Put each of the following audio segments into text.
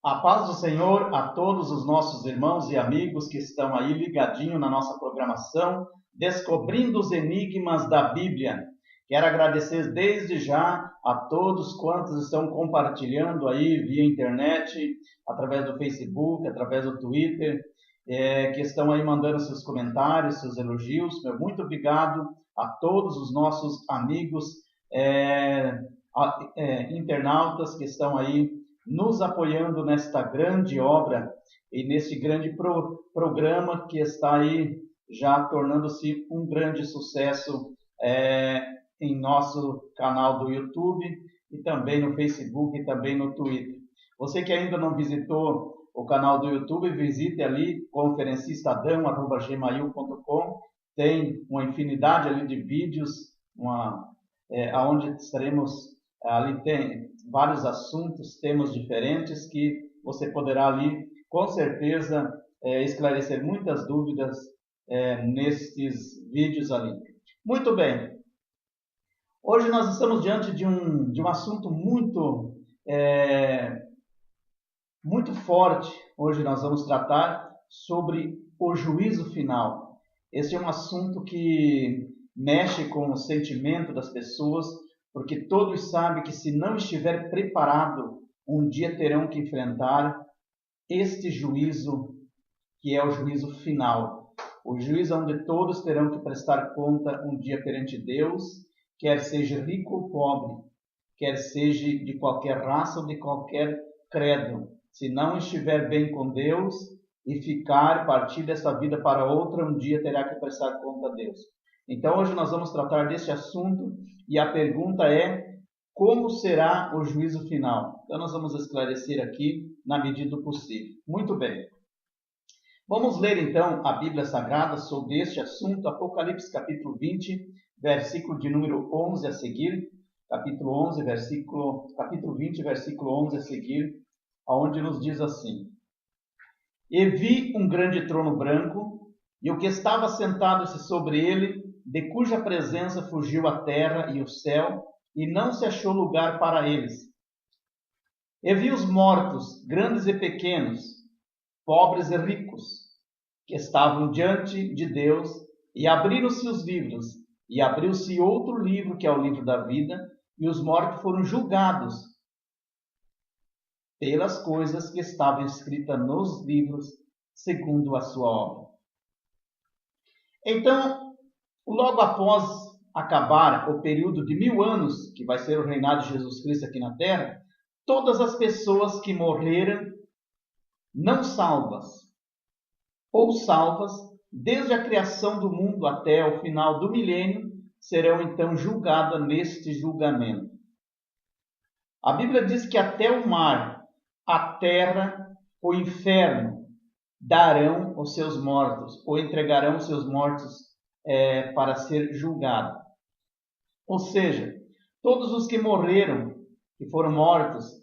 A paz do Senhor a todos os nossos irmãos e amigos que estão aí ligadinho na nossa programação, descobrindo os enigmas da Bíblia. Quero agradecer desde já a todos quantos estão compartilhando aí via internet, através do Facebook, através do Twitter, que estão aí mandando seus comentários, seus elogios. Meu muito obrigado a todos os nossos amigos internautas que estão aí nos apoiando nesta grande obra e neste grande programa que está aí já tornando-se um grande sucesso em nosso canal do YouTube e também no Facebook e também no Twitter. Você que ainda não visitou o canal do YouTube, visite ali conferencistadão@gmail.com. Tem uma infinidade ali de vídeos, onde estaremos ali tem vários assuntos, temas diferentes que você poderá ali, com certeza, esclarecer muitas dúvidas nestes vídeos ali. Muito bem. Hoje nós estamos diante de um assunto muito forte. Hoje nós vamos tratar sobre o juízo final. Esse é um assunto que mexe com o sentimento das pessoas, porque todos sabem que se não estiver preparado, um dia terão que enfrentar este juízo, que é o juízo final. O juízo onde todos terão que prestar conta um dia perante Deus, quer seja rico ou pobre, quer seja de qualquer raça ou de qualquer credo. Se não estiver bem com Deus e partir dessa vida para outra, um dia terá que prestar conta a Deus. Então hoje nós vamos tratar deste assunto e a pergunta é: como será o juízo final? Então nós vamos esclarecer aqui na medida do possível. Muito bem. Vamos ler então a Bíblia Sagrada sobre este assunto, Apocalipse capítulo 20, versículo de número 11 a seguir, capítulo 20, versículo 11 a seguir, onde nos diz assim: E vi um grande trono branco, e o que estava sentado-se sobre ele, de cuja presença fugiu a terra e o céu, e não se achou lugar para eles. E vi os mortos, grandes e pequenos, pobres e ricos, que estavam diante de Deus, e abriram-se os livros, e abriu-se outro livro, que é o livro da vida, e os mortos foram julgados pelas coisas que estavam escritas nos livros, segundo a sua obra. Então, logo após acabar o período de 1000 anos, que vai ser o reinado de Jesus Cristo aqui na Terra, todas as pessoas que morreram não salvas, ou salvas, desde a criação do mundo até o final do milênio, serão então julgadas neste julgamento. A Bíblia diz que até o mar, a terra, o inferno darão os seus mortos, ou entregarão os seus mortos para ser julgado. Ou seja, todos os que morreram, que foram mortos,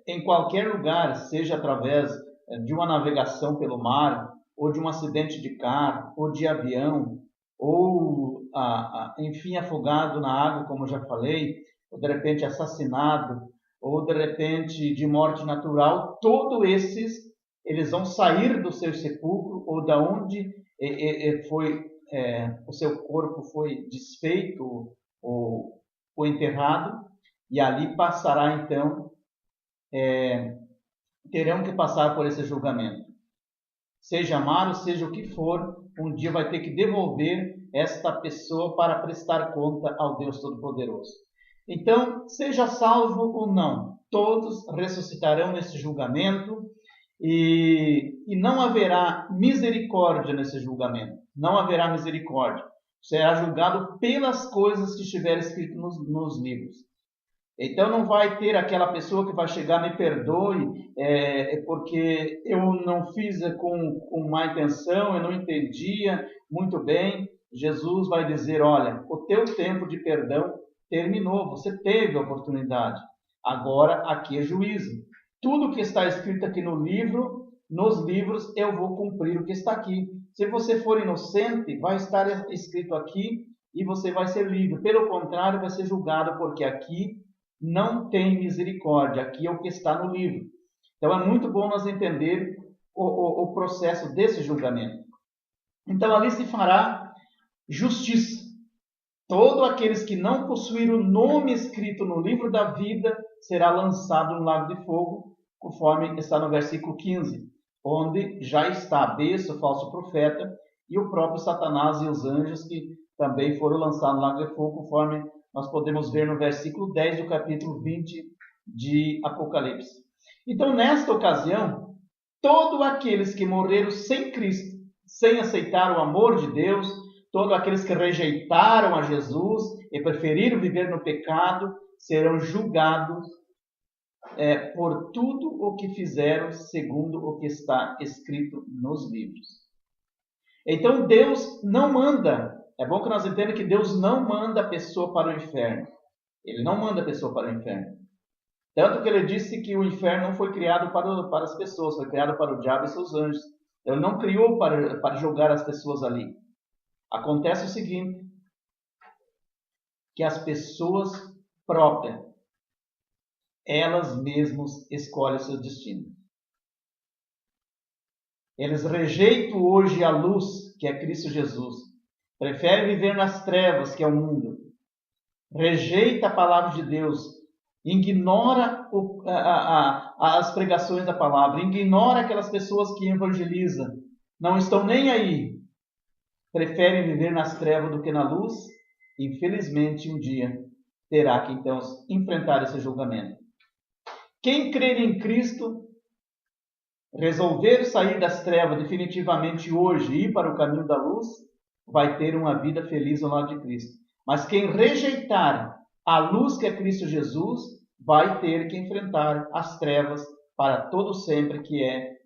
em qualquer lugar, seja através de uma navegação pelo mar, ou de um acidente de carro, ou de avião, ou, enfim, afogado na água, como eu já falei, ou de repente assassinado, ou de repente de morte natural, todos esses, eles vão sair do seu sepulcro, ou da onde o seu corpo foi desfeito ou enterrado, e ali passará então, terão que passar por esse julgamento. Seja amaro, seja o que for, um dia vai ter que devolver esta pessoa para prestar conta ao Deus Todo-Poderoso. Então, seja salvo ou não, todos ressuscitarão nesse julgamento e não haverá misericórdia nesse julgamento. Não haverá misericórdia. Será julgado pelas coisas que estiverem escritas nos livros. Então não vai ter aquela pessoa que vai chegar, me perdoe, porque eu não fiz com má intenção, eu não entendia muito bem. Jesus vai dizer: olha, o teu tempo de perdão terminou, você teve a oportunidade. Agora aqui é juízo. Tudo que está escrito aqui no livro, nos livros, eu vou cumprir o que está aqui. Se você for inocente, vai estar escrito aqui e você vai ser livre. Pelo contrário, vai ser julgado, porque aqui não tem misericórdia. Aqui é o que está no livro. Então é muito bom nós entender o processo desse julgamento. Então ali se fará justiça. Todos aqueles que não possuírem o nome escrito no livro da vida será lançado no lago de fogo, conforme está no versículo 15, onde já está a besta, o falso profeta, e o próprio Satanás e os anjos que também foram lançados no lago de fogo, conforme nós podemos ver no versículo 10 do capítulo 20 de Apocalipse. Então, nesta ocasião, todos aqueles que morreram sem Cristo, sem aceitar o amor de Deus, todos aqueles que rejeitaram a Jesus e preferiram viver no pecado, serão julgados por tudo o que fizeram, segundo o que está escrito nos livros. Então Deus não manda, é bom que nós entendamos que Deus não manda a pessoa para o inferno. Ele não manda a pessoa para o inferno. Tanto que ele disse que o inferno não foi criado para as pessoas, foi criado para o diabo e seus anjos. Ele não criou para julgar as pessoas ali. Acontece o seguinte, que as pessoas próprias, elas mesmas escolhem o seu destino. Eles rejeitam hoje a luz, que é Cristo Jesus. Preferem viver nas trevas, que é o mundo. Rejeita a palavra de Deus. Ignora as pregações da palavra. Ignora aquelas pessoas que evangelizam. Não estão nem aí. Preferem viver nas trevas do que na luz. Infelizmente, um dia terá que então enfrentar esse julgamento. Quem crer em Cristo, resolver sair das trevas definitivamente hoje e ir para o caminho da luz, vai ter uma vida feliz ao lado de Cristo. Mas quem rejeitar a luz que é Cristo Jesus, vai ter que enfrentar as trevas para todo sempre, que é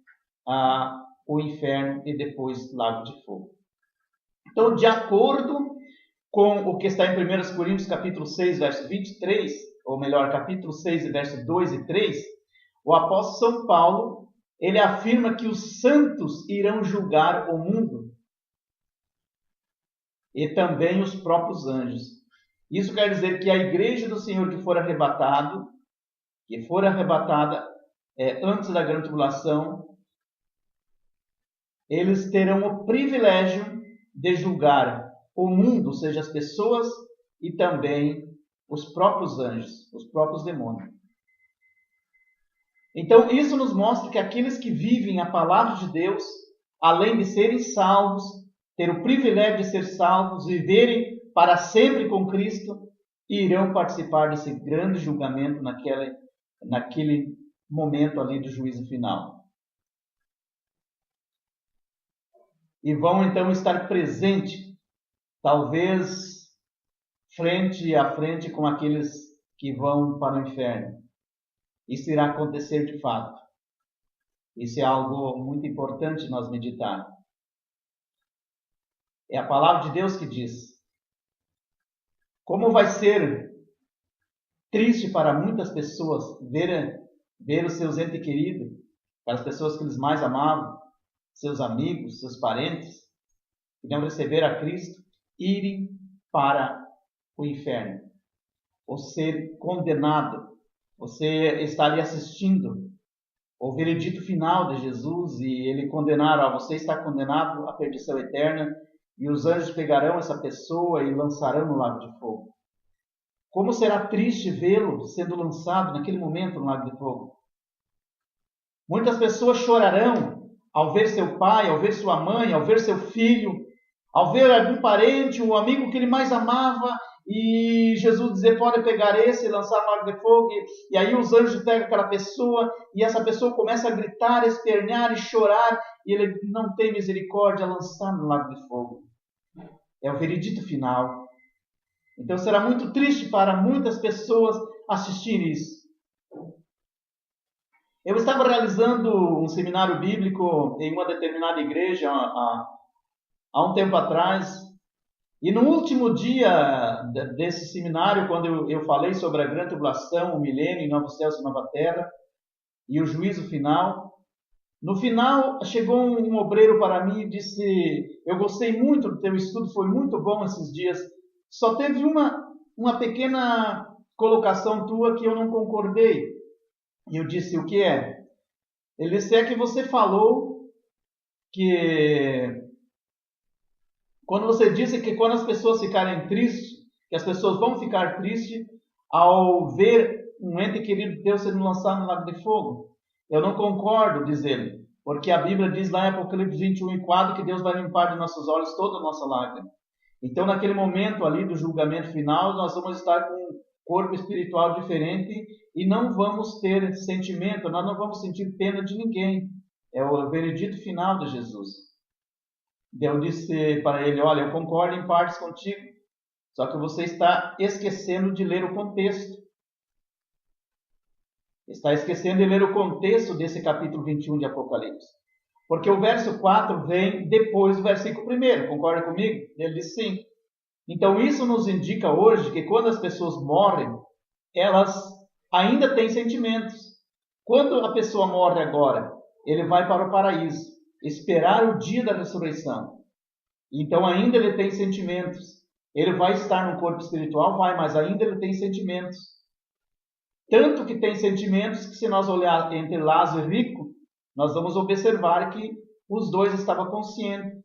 o inferno e depois lago de fogo. Então, de acordo com o que está em 1 Coríntios capítulo 6, verso 23, ou melhor, capítulo 6, verso 2 e 3, o apóstolo São Paulo, ele afirma que os santos irão julgar o mundo e também os próprios anjos. Isso quer dizer que a igreja do Senhor que for arrebatada antes da grande tribulação, eles terão o privilégio de julgar o mundo, ou seja, as pessoas e também os próprios anjos, os próprios demônios. Então, isso nos mostra que aqueles que vivem a palavra de Deus, além de serem salvos, ter o privilégio de ser salvos, viverem para sempre com Cristo, irão participar desse grande julgamento naquele momento ali do juízo final. E vão então estar presentes, talvez frente a frente com aqueles que vão para o inferno. Isso irá acontecer de fato. Isso é algo muito importante nós meditar. É a palavra de Deus que diz. Como vai ser triste para muitas pessoas ver os seus entes queridos, para as pessoas que eles mais amavam, seus amigos, seus parentes, que não receberam a Cristo, irem para o inferno, ou ser condenado. Você está ali assistindo o veredito final de Jesus e ele condenar, você está condenado à perdição eterna, e os anjos pegarão essa pessoa e lançarão no lago de fogo. Como será triste vê-lo sendo lançado naquele momento no lago de fogo. Muitas pessoas chorarão ao ver seu pai, ao ver sua mãe, ao ver seu filho, ao ver algum parente, um amigo que ele mais amava, e Jesus dizer, pode pegar esse e lançar no lago de fogo, e aí os anjos pegam aquela pessoa, e essa pessoa começa a gritar, espernear e chorar, e ele não tem misericórdia, lançar no lago de fogo. É o veredito final. Então será muito triste para muitas pessoas assistir isso. Eu estava realizando um seminário bíblico em uma determinada igreja há um tempo atrás, e no último dia desse seminário, quando eu falei sobre a grande tribulação, o milênio, novo céu e nova terra, e o juízo final, no final chegou um obreiro para mim e disse, eu gostei muito do teu estudo, foi muito bom esses dias, só teve uma pequena colocação tua que eu não concordei. E eu disse, o que é? Ele disse, é que você falou que quando você disse que quando as pessoas ficarem tristes, que as pessoas vão ficar tristes ao ver um ente querido teu sendo lançado no lago de fogo. Eu não concordo, diz ele, porque a Bíblia diz lá em Apocalipse 21:4 que Deus vai limpar de nossos olhos toda a nossa lágrima. Então, naquele momento ali do julgamento final, nós vamos estar com um corpo espiritual diferente e não vamos ter sentimento, nós não vamos sentir pena de ninguém. É o veredito final de Jesus. Eu disse para ele, olha, eu concordo em partes contigo, só que você está esquecendo de ler o contexto. Está esquecendo de ler o contexto desse capítulo 21 de Apocalipse. Porque o verso 4 vem depois do versículo 1. Concorda comigo? Ele diz sim. Então isso nos indica hoje que quando as pessoas morrem, elas ainda têm sentimentos. Quando a pessoa morre agora, ele vai para o paraíso, esperar o dia da ressurreição. Então ainda ele tem sentimentos. Ele vai estar no corpo espiritual? Vai, mas ainda ele tem sentimentos. Tanto que tem sentimentos que se nós olhar entre Lázaro e rico, nós vamos observar que os dois estavam conscientes.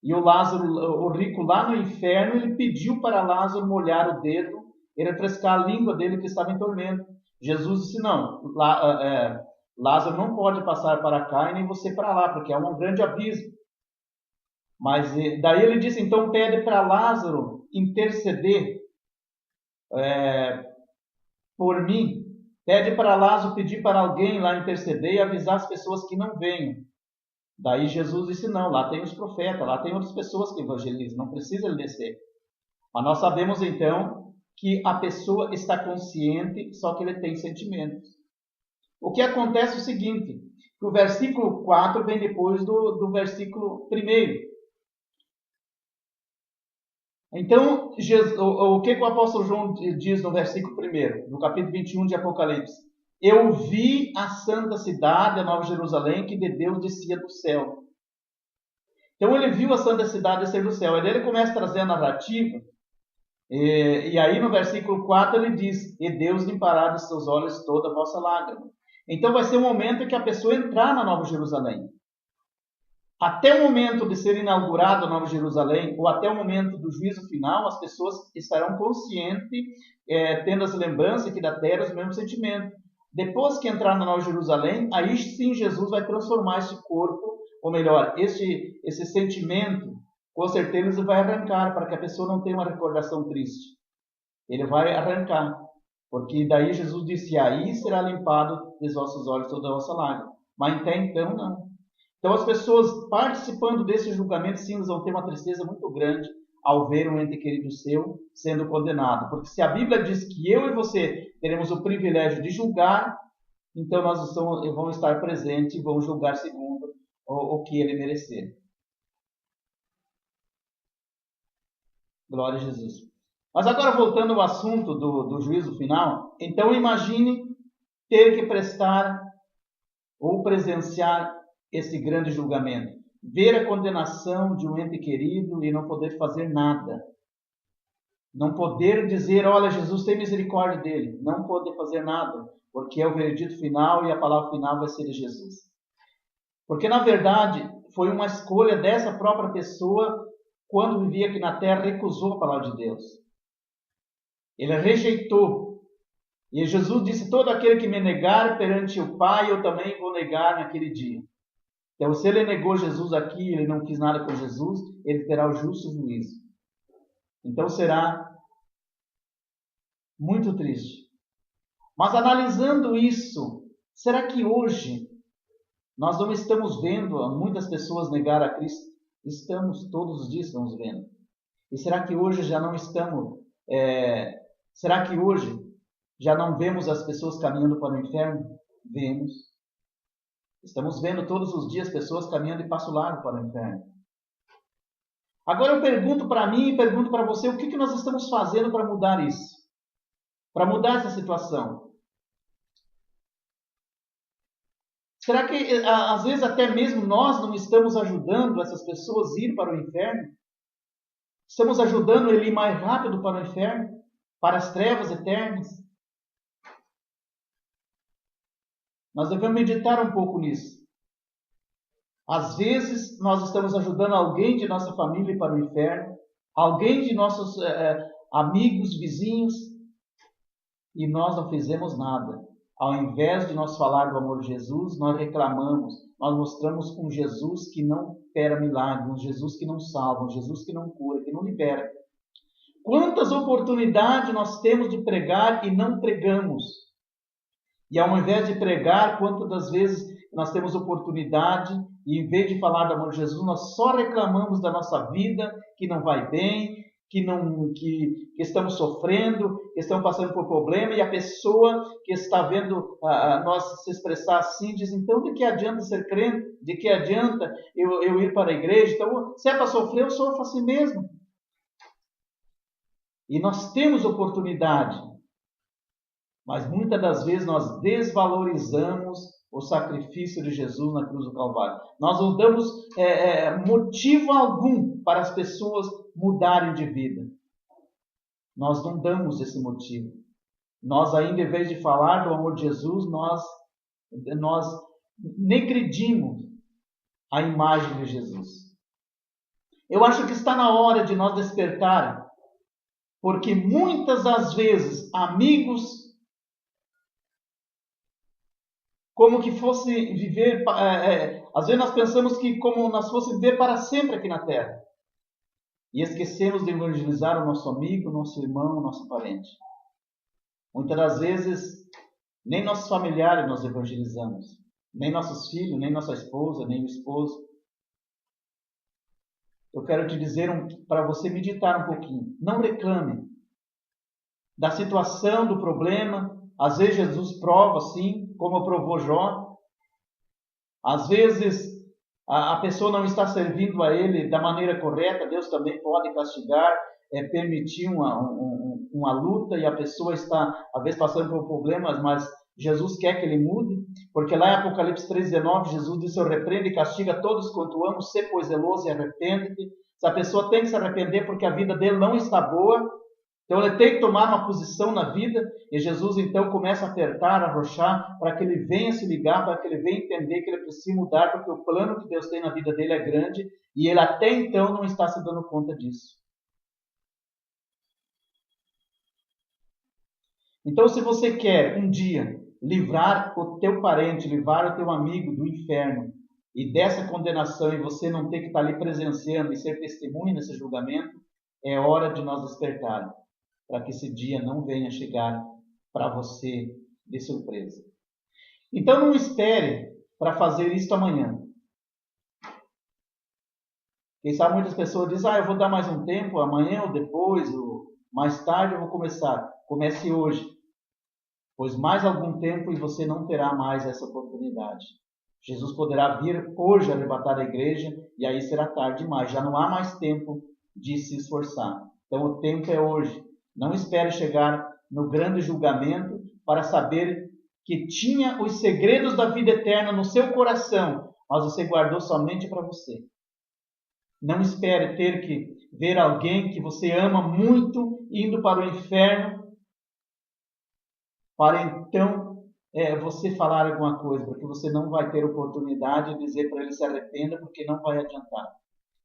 E o Lázaro, o rico lá no inferno, ele pediu para Lázaro molhar o dedo e refrescar a língua dele que estava em tormento. Jesus disse, não, Lázaro não pode passar para cá e nem você para lá, porque é um grande abismo. Mas daí ele disse, então pede para Lázaro interceder por mim. Pede para Lázaro pedir para alguém lá interceder e avisar as pessoas que não venham. Daí Jesus disse, não, lá tem os profetas, lá tem outras pessoas que evangelizam, não precisa ele descer. Mas nós sabemos então que a pessoa está consciente, só que ele tem sentimentos. O que acontece é o seguinte, que o versículo 4 vem depois do versículo 1. Então, o que o apóstolo João diz no versículo 1, no capítulo 21 de Apocalipse? Eu vi a santa cidade, a Nova Jerusalém, que de Deus descia do céu. Então ele viu a santa cidade descer do céu. Ele começa a trazer a narrativa, e aí no versículo 4 ele diz, e Deus limpará dos seus olhos toda a vossa lágrima. Então vai ser o momento em que a pessoa entrar na Nova Jerusalém. Até o momento de ser inaugurada a Nova Jerusalém, ou até o momento do juízo final, as pessoas estarão conscientes, tendo as lembranças aqui da terra, os mesmos sentimentos. Depois que entrar na Nova Jerusalém, aí sim Jesus vai transformar esse corpo, ou melhor, esse sentimento, com certeza ele vai arrancar, para que a pessoa não tenha uma recordação triste. Ele vai arrancar, porque daí Jesus disse, aí será limpado dos vossos olhos toda a vossa lágrima. Mas até então não. Então as pessoas participando desse julgamento, sim, vão ter uma tristeza muito grande ao ver um ente querido seu sendo condenado. Porque se a Bíblia diz que eu e você teremos o privilégio de julgar, então nós vamos estar presentes e vamos julgar segundo o que ele merecer. Glória a Jesus. Mas agora voltando ao assunto do juízo final, então imagine ter que prestar ou presenciar esse grande julgamento. Ver a condenação de um ente querido e não poder fazer nada. Não poder dizer, olha, Jesus tem misericórdia dele. Não poder fazer nada, porque é o veredito final e a palavra final vai ser de Jesus. Porque, na verdade, foi uma escolha dessa própria pessoa, quando vivia aqui na terra, recusou a palavra de Deus. Ele rejeitou. E Jesus disse, todo aquele que me negar perante o Pai, eu também vou negar naquele dia. Então, se ele negou Jesus aqui, ele não quis nada com Jesus, ele terá o justo juízo. Então, será muito triste. Mas analisando isso, será que hoje nós não estamos vendo muitas pessoas negar a Cristo? Estamos, todos os dias estamos vendo. E será que hoje já não estamos... será que hoje já não vemos as pessoas caminhando para o inferno? Vemos. Estamos vendo todos os dias pessoas caminhando em passo largo para o inferno. Agora eu pergunto para mim e pergunto para você, o que nós estamos fazendo para mudar isso? Para mudar essa situação? Será que às vezes até mesmo nós não estamos ajudando essas pessoas a ir para o inferno? Estamos ajudando ele ir mais rápido para o inferno? para as trevas eternas? Nós devemos meditar um pouco nisso. Às vezes, nós estamos ajudando alguém de nossa família para o inferno, alguém de nossos amigos, vizinhos, e nós não fizemos nada. Ao invés de nós falar do amor de Jesus, nós reclamamos, nós mostramos um Jesus que não opera milagre, um Jesus que não salva, um Jesus que não cura, que não libera. Quantas oportunidades nós temos de pregar e não pregamos? E ao invés de pregar, quantas das vezes nós temos oportunidade e em vez de falar do amor de Jesus, nós só reclamamos da nossa vida, que não vai bem, que estamos sofrendo, que estamos passando por problema, e a pessoa que está vendo nós se expressar assim, diz, então de que adianta ser crente? De que adianta eu ir para a igreja? Então, se é para sofrer, eu sofro assim mesmo. E nós temos oportunidade, mas muitas das vezes nós desvalorizamos o sacrifício de Jesus na cruz do Calvário. Nós não damos motivo algum para as pessoas mudarem de vida. Nós não damos esse motivo. Nós ainda, em vez de falar do amor de Jesus, nós negredimos a imagem de Jesus. Eu acho que está na hora de nós despertar, porque muitas das vezes amigos como que fosse viver, às vezes nós pensamos que como nós fosse viver para sempre aqui na Terra. E esquecemos de evangelizar o nosso amigo, o nosso irmão, o nosso parente. Muitas das vezes, nem nossos familiares nós evangelizamos. Nem nossos filhos, nem nossa esposa, nem o esposo. Eu quero te dizer para você meditar um pouquinho. Não reclame da situação, do problema. Às vezes Jesus prova, sim, como provou Jó. Às vezes a pessoa não está servindo a Ele da maneira correta. Deus também pode castigar, permitir uma luta e a pessoa está, às vezes, passando por problemas, mas Jesus quer que ele mude. Porque lá em Apocalipse 3,19, Jesus disse, eu repreendo e castigo a todos quanto amo, sê pois zeloso e arrepende-te. Essa pessoa tem que se arrepender porque a vida dele não está boa. Então ele tem que tomar uma posição na vida e Jesus então começa a apertar, a arrochar para que ele venha se ligar, para que ele venha entender que ele precisa mudar, porque o plano que Deus tem na vida dele é grande e ele até então não está se dando conta disso. Então se você quer um dia livrar o teu parente, livrar o teu amigo do inferno e dessa condenação e você não ter que estar ali presenciando e ser testemunha nesse julgamento, é hora de nós despertarmos, para que esse dia não venha chegar para você de surpresa. Então não espere para fazer isto amanhã. Quem sabe muitas pessoas dizem, eu vou dar mais um tempo, amanhã ou depois, ou mais tarde eu vou começar. Comece hoje, pois mais algum tempo e você não terá mais essa oportunidade. Jesus poderá vir hoje arrebatar a igreja e aí será tarde demais. Já não há mais tempo de se esforçar. Então o tempo é hoje. Não espere chegar no grande julgamento para saber que tinha os segredos da vida eterna no seu coração, mas você guardou somente para você. Não espere ter que ver alguém que você ama muito indo para o inferno para então você falar alguma coisa, porque você não vai ter oportunidade de dizer para ele se arrependa, porque não vai adiantar.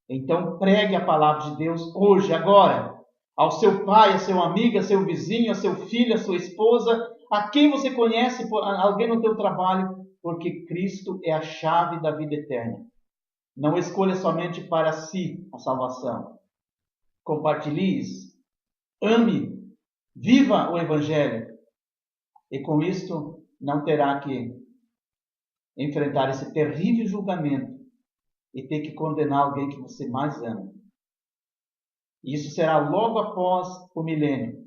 Então pregue a palavra de Deus hoje, agora, ao seu pai, a seu amigo, a seu vizinho, a seu filho, a sua esposa, a quem você conhece, alguém no teu trabalho, porque Cristo é a chave da vida eterna. Não escolha somente para si a salvação. Compartilhe isso. Ame. Viva o Evangelho. E com isto não terá que enfrentar esse terrível julgamento e ter que condenar alguém que você mais ama. Isso será logo após o milênio.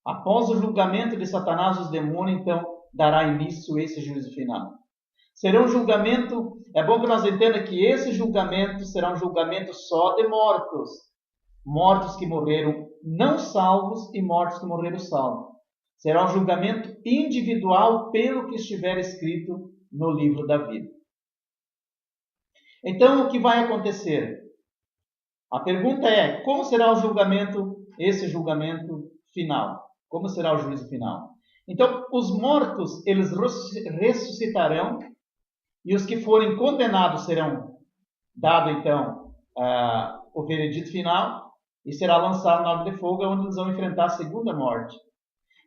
Após o julgamento de Satanás e os demônios, então, dará início esse juízo final. Será um julgamento, é bom que nós entendamos que esse julgamento será um julgamento só de mortos. Mortos que morreram não salvos e mortos que morreram salvos. Será um julgamento individual pelo que estiver escrito no livro da vida. Então, o que vai acontecer? A pergunta é, como será o julgamento, esse julgamento final? Como será o juízo final? Então, os mortos, eles ressuscitarão, e os que forem condenados serão dado, então, o veredito final, e será lançado no lago de fogo, onde eles vão enfrentar a segunda morte.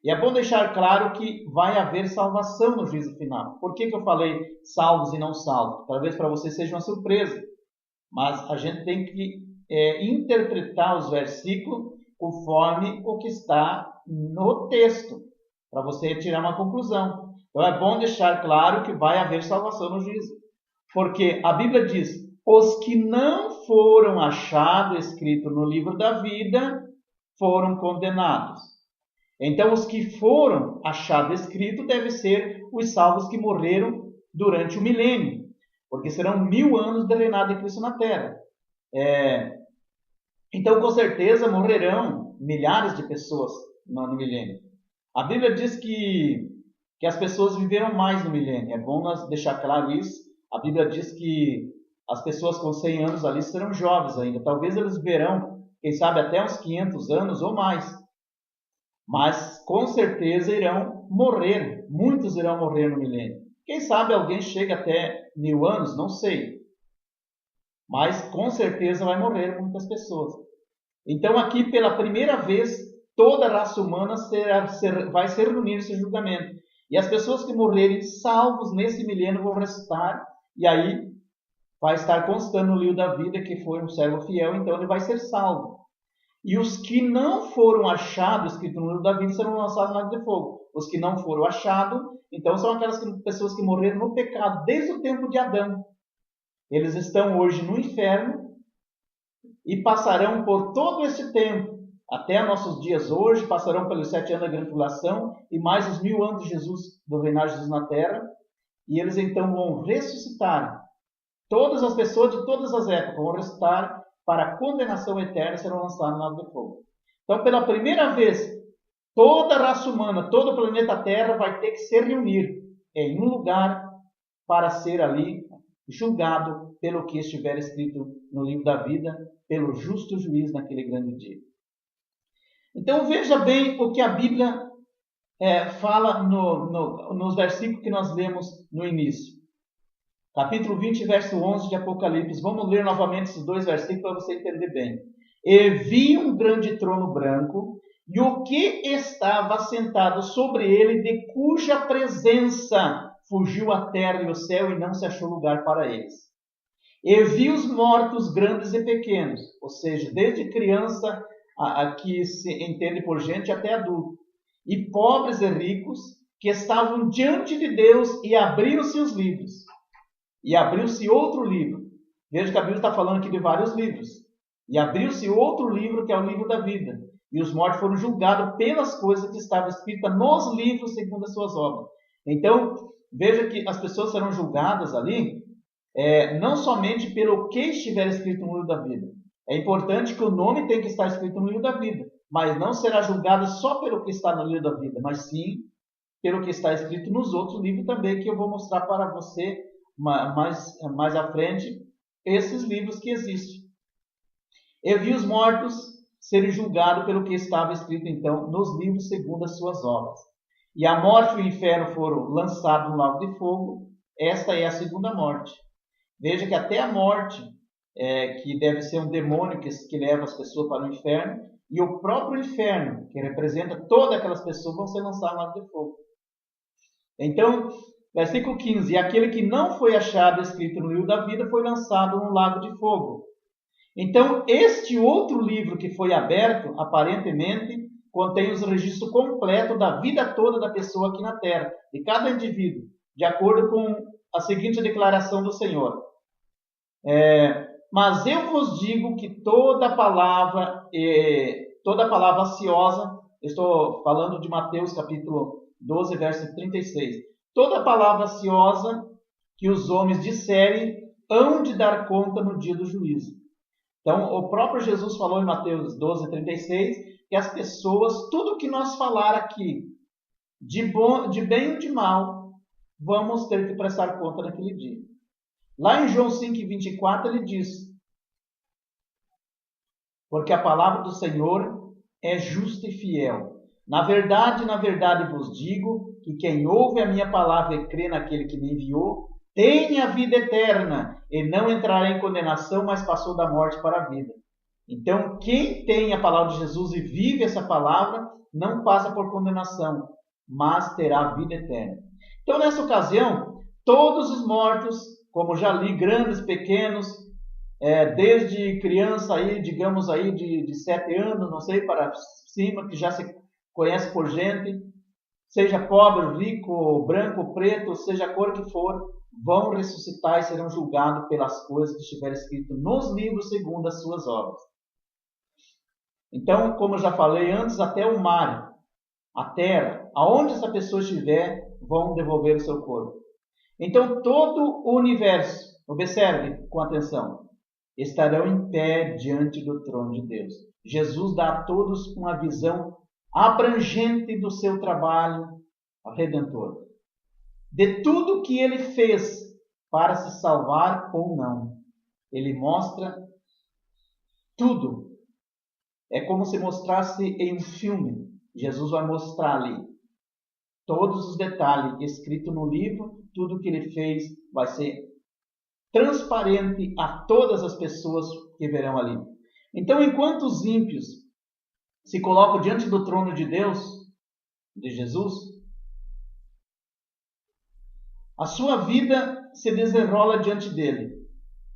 E é bom deixar claro que vai haver salvação no juízo final. Por que eu falei salvos e não salvos? Talvez para você seja uma surpresa, mas a gente tem que interpretar os versículos conforme o que está no texto, para você tirar uma conclusão. Então é bom deixar claro que vai haver salvação no juízo, porque a Bíblia diz: os que não foram achados escritos no livro da vida foram condenados. Então, os que foram achados escritos devem ser os salvos que morreram durante o milênio, porque serão 1000 anos de reinado de Cristo na Terra. Então, com certeza, morrerão milhares de pessoas no milênio. A Bíblia diz que as pessoas viverão mais no milênio. É bom nós deixar claro isso. A Bíblia diz que as pessoas com 100 anos ali serão jovens ainda. Talvez eles viverão, quem sabe, até uns 500 anos ou mais. Mas com certeza irão morrer. Muitos irão morrer no milênio. Quem sabe alguém chega até 1000 anos, não sei. Mas com certeza vai morrer muitas pessoas. Então aqui pela primeira vez toda a raça humana vai se reunir nesse julgamento. E as pessoas que morrerem salvos nesse milênio vão ressuscitar. E aí vai estar constando no livro da vida que foi um servo fiel, então ele vai ser salvo. E os que não foram achados, escrito no livro da vida, serão lançados no lago de fogo. Os que não foram achados, então são aquelas pessoas que morreram no pecado desde o tempo de Adão. Eles estão hoje no inferno e passarão por todo esse tempo, até nossos dias hoje, passarão pelos 7 anos da grande tribulação e mais os 1000 anos de Jesus, do reinar de Jesus na terra, e eles então vão ressuscitar. Todas as pessoas de todas as épocas vão ressuscitar para a condenação eterna e serão lançados no lago de fogo. Então, pela primeira vez, toda a raça humana, todo o planeta Terra vai ter que se reunir em um lugar para ser ali julgado pelo que estiver escrito no livro da vida, pelo justo juiz naquele grande dia. Então, veja bem o que a Bíblia fala nos versículos que nós lemos no início. Capítulo 20, verso 11 de Apocalipse. Vamos ler novamente esses 2 versículos para você entender bem. E vi um grande trono branco, e o que estava sentado sobre ele, de cuja presença fugiu a terra e o céu, e não se achou lugar para eles. E vi os mortos, grandes e pequenos, ou seja, desde criança a que se entende por gente até adulto, e pobres e ricos, que estavam diante de Deus, e abriram-se os livros. E abriu-se outro livro. Veja que a Bíblia está falando aqui de vários livros. E abriu-se outro livro, que é o livro da vida. E os mortos foram julgados pelas coisas que estavam escritas nos livros segundo as suas obras. Então, veja que as pessoas serão julgadas ali, não somente pelo que estiver escrito no livro da vida. É importante que o nome tem que estar escrito no livro da vida. Mas não será julgada só pelo que está no livro da vida, mas sim pelo que está escrito nos outros livros também, que eu vou mostrar para você mais à frente, esses livros que existem. Eu vi os mortos serem julgados pelo que estava escrito, então, nos livros segundo as suas obras. E a morte e o inferno foram lançados no lago de fogo. Esta é a segunda morte. Veja que até a morte, que deve ser um demônio que leva as pessoas para o inferno, e o próprio inferno, que representa todas aquelas pessoas, vão ser lançados no lago de fogo. Então, versículo 15. E aquele que não foi achado escrito no livro da vida foi lançado no lago de fogo. Então, este outro livro que foi aberto, aparentemente, contém os registros completos da vida toda da pessoa aqui na terra, de cada indivíduo, de acordo com a seguinte declaração do Senhor. Mas eu vos digo que toda palavra ociosa, estou falando de Mateus capítulo 12, verso 36. Toda palavra ociosa que os homens disserem, hão de dar conta no dia do juízo. Então, o próprio Jesus falou em Mateus 12, 36, que as pessoas, tudo que nós falar aqui, de bem ou de mal, vamos ter que prestar conta naquele dia. Lá em João 5, 24, ele diz: porque a palavra do Senhor é justa e fiel. na verdade vos digo que quem ouve a minha palavra e crê naquele que me enviou, tem a vida eterna e não entrará em condenação, mas passou da morte para a vida. Então, quem tem a palavra de Jesus e vive essa palavra, não passa por condenação, mas terá vida eterna. Então, nessa ocasião, todos os mortos, como já li, grandes, pequenos, desde criança aí, digamos aí de 7 anos, não sei, para cima, que já se conhece por gente, seja pobre, rico, branco, preto, seja a cor que for, vão ressuscitar e serão julgados pelas coisas que estiverem escritas nos livros segundo as suas obras. Então, como eu já falei antes, até o mar, a terra, aonde essa pessoa estiver, vão devolver o seu corpo. Então, todo o universo, observe com atenção, estarão em pé diante do trono de Deus. Jesus dá a todos uma visão abrangente do seu trabalho redentor. De tudo que ele fez para se salvar ou não. Ele mostra tudo. É como se mostrasse em um filme. Jesus vai mostrar ali todos os detalhes escritos no livro. Tudo que ele fez vai ser transparente a todas as pessoas que verão ali. Então, enquanto os ímpios se colocam diante do trono de Deus, de Jesus, a sua vida se desenrola diante dele,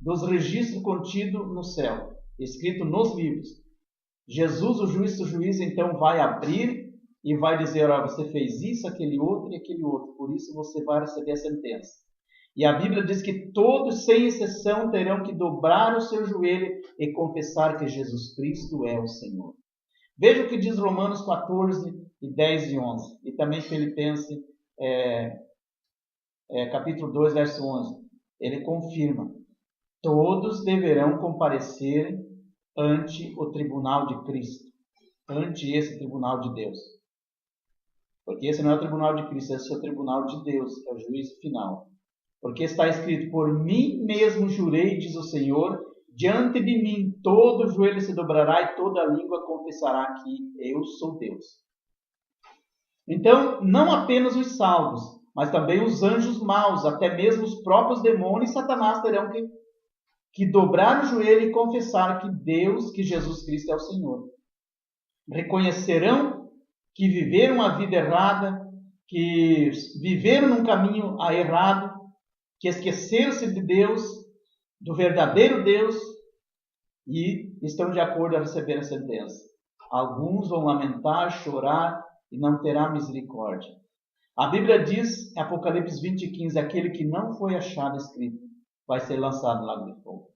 dos registros contidos no céu, escrito nos livros. Jesus, o juiz, então vai abrir e vai dizer: olha, você fez isso, aquele outro e aquele outro, por isso você vai receber a sentença. E a Bíblia diz que todos, sem exceção, terão que dobrar o seu joelho e confessar que Jesus Cristo é o Senhor. Veja o que diz Romanos 14, 10 e 11. E também Filipenses, capítulo 2, verso 11. Ele confirma: todos deverão comparecer ante o tribunal de Cristo, ante esse tribunal de Deus. Porque esse não é o tribunal de Cristo, esse é o tribunal de Deus, que é o juízo final. Porque está escrito: por mim mesmo jurei, diz o Senhor, diante de mim todo joelho se dobrará e toda língua confessará que eu sou Deus. Então, não apenas os salvos, mas também os anjos maus, até mesmo os próprios demônios e Satanás terão que dobrar o joelho e confessar que Deus, que Jesus Cristo é o Senhor. Reconhecerão que viveram a vida errada, que viveram num caminho errado, que esqueceram-se de Deus, do verdadeiro Deus, e estão de acordo a receber a sentença. Alguns vão lamentar, chorar e não terá misericórdia. A Bíblia diz, em Apocalipse 20:15, aquele que não foi achado escrito vai ser lançado no lago de fogo.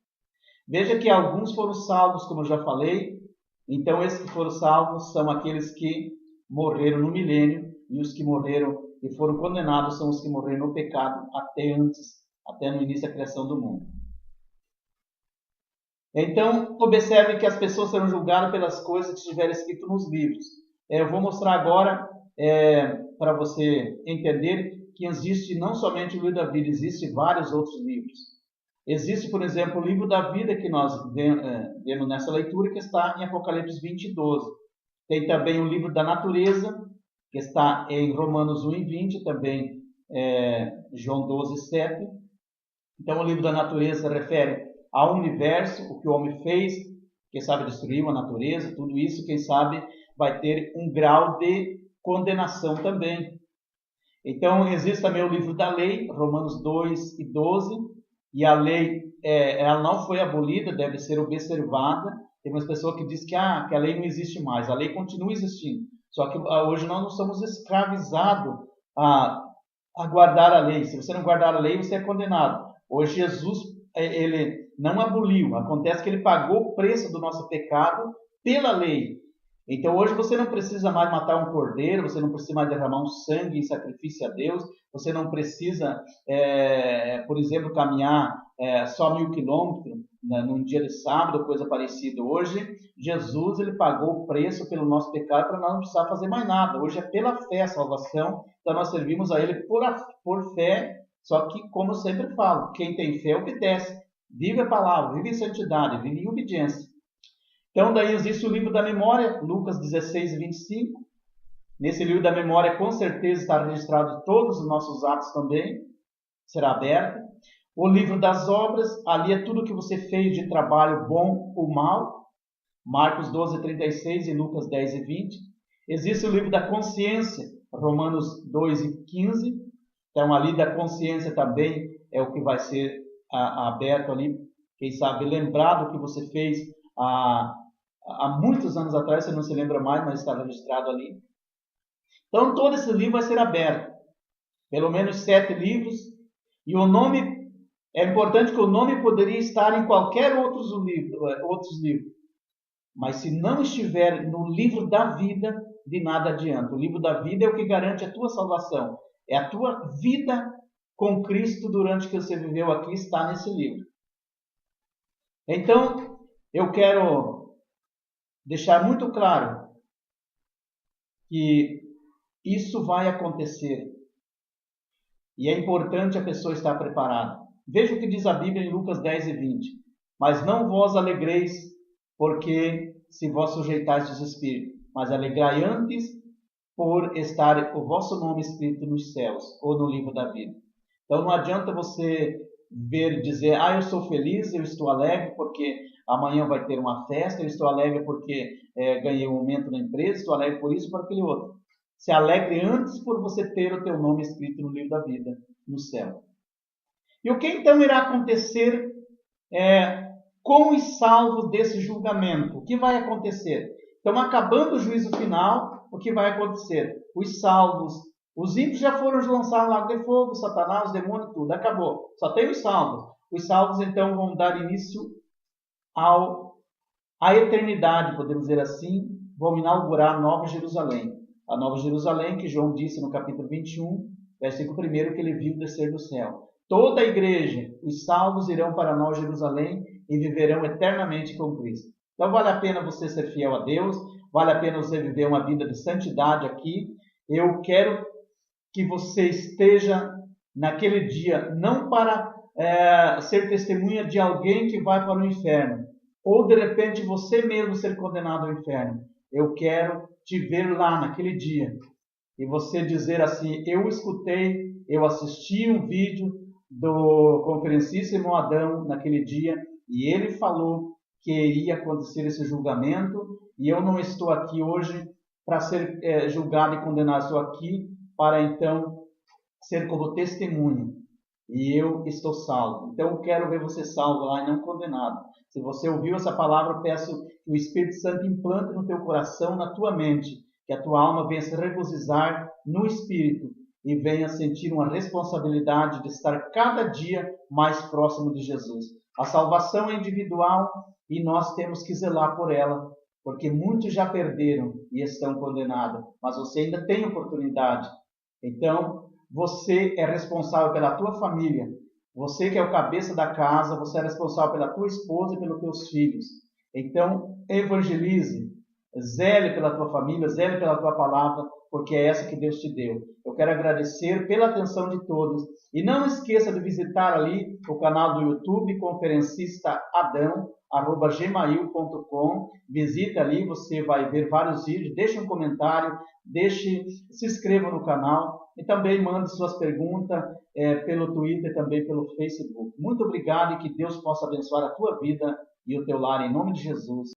Veja que alguns foram salvos, como eu já falei. Então, esses que foram salvos são aqueles que morreram no milênio, e os que morreram e foram condenados são os que morreram no pecado até no início da criação do mundo. Então, observe que as pessoas serão julgadas pelas coisas que estiverem escritas nos livros. Eu vou mostrar agora, para você entender, que existe não somente o livro da vida, existem vários outros livros. Existe, por exemplo, o livro da vida que nós vemos nessa leitura, que está em Apocalipse 20:12. Tem também o livro da natureza, que está em Romanos 1:20, também João 12:7. Então, o livro da natureza se refere ao universo, o que o homem fez, quem sabe destruiu a natureza, tudo isso, quem sabe, vai ter um grau de condenação também. Então, existe também o livro da lei, Romanos 2:12, e a lei ela não foi abolida, deve ser observada. Tem umas pessoas que dizem que a lei não existe mais. A lei continua existindo. Só que hoje nós não somos escravizados a guardar a lei. Se você não guardar a lei, você é condenado. Hoje Jesus, ele não aboliu. Acontece que ele pagou o preço do nosso pecado pela lei. Então hoje você não precisa mais matar um cordeiro, você não precisa mais derramar um sangue em sacrifício a Deus, você não precisa, por exemplo, caminhar só 1000 quilômetros num dia de sábado, coisa parecida. Hoje, Jesus ele pagou o preço pelo nosso pecado para nós não precisar fazer mais nada. Hoje é pela fé a salvação, então nós servimos a Ele por fé, só que, como eu sempre falo, quem tem fé obedece, vive a palavra, vive em santidade, vive em obediência. Então, daí existe o livro da memória, Lucas 16:25. Nesse livro da memória, com certeza, está registrado todos os nossos atos também. Será aberto. O livro das obras, ali é tudo que você fez de trabalho bom ou mal. Marcos 12, 36 e Lucas 10 e 20. Existe o livro da consciência, Romanos 2 e 15. Então, ali da consciência também é o que vai ser aberto ali. Quem sabe lembrar do que você fez há muitos anos atrás, você não se lembra mais, mas está registrado ali. Então, todo esse livro vai ser aberto. Pelo menos 7 livros. E o nome, é importante que o nome poderia estar em qualquer outros livros. Mas se não estiver no livro da vida, de nada adianta. O livro da vida é o que garante a tua salvação. É a tua vida com Cristo durante que você viveu aqui, está nesse livro. Então, eu quero deixar muito claro que isso vai acontecer. E é importante a pessoa estar preparada. Veja o que diz a Bíblia em Lucas 10 e 20. Mas não vos alegreis, porque se vós sujeitais os espíritos, mas alegrai antes por estar o vosso nome escrito nos céus, ou no livro da vida. Então não adianta você ver e dizer, eu sou feliz, eu estou alegre porque amanhã vai ter uma festa, eu estou alegre porque ganhei um aumento na empresa, estou alegre por isso, por aquele outro. Se alegre antes por você ter o teu nome escrito no livro da vida, no céu. E o que então irá acontecer com os salvos desse julgamento? O que vai acontecer? Então, acabando o juízo final, o que vai acontecer? Os salvos, os ímpios já foram lançados no lago de fogo, Satanás, os demônios, tudo, acabou. Só tem os salvos. Os salvos, então, vão dar início à eternidade, podemos dizer assim, vão inaugurar a Nova Jerusalém. A Nova Jerusalém, que João disse no capítulo 21, versículo 1, que ele viu descer do céu. Toda a igreja, os salvos, irão para a Nova Jerusalém e viverão eternamente com Cristo. Então vale a pena você ser fiel a Deus, vale a pena você viver uma vida de santidade aqui. Eu quero que você esteja naquele dia, não para ser testemunha de alguém que vai para o inferno, ou de repente você mesmo ser condenado ao inferno. Eu quero te ver lá naquele dia e você dizer assim, eu escutei, eu assisti um vídeo do conferencista irmão Adão naquele dia e ele falou que iria acontecer esse julgamento e eu não estou aqui hoje para ser julgado e condenado, estou aqui para então ser como testemunha e eu estou salvo. Então eu quero ver você salvo lá e não condenado. Se você ouviu essa palavra, eu peço que o Espírito Santo implante no teu coração, na tua mente, que a tua alma venha se regozijar no Espírito e venha sentir uma responsabilidade de estar cada dia mais próximo de Jesus. A salvação é individual e nós temos que zelar por ela, porque muitos já perderam e estão condenados, mas você ainda tem oportunidade. Então, você é responsável pela tua família. Você que é o cabeça da casa, você é responsável pela tua esposa e pelos teus filhos. Então, evangelize, zele pela tua família, zele pela tua palavra, porque é essa que Deus te deu. Eu quero agradecer pela atenção de todos. E não esqueça de visitar ali o canal do YouTube, Conferencista Adão, @gmail.com. Visita ali, você vai ver vários vídeos. Deixe um comentário, se inscreva no canal e também mande suas perguntas pelo Twitter e também pelo Facebook. Muito obrigado e que Deus possa abençoar a tua vida e o teu lar em nome de Jesus.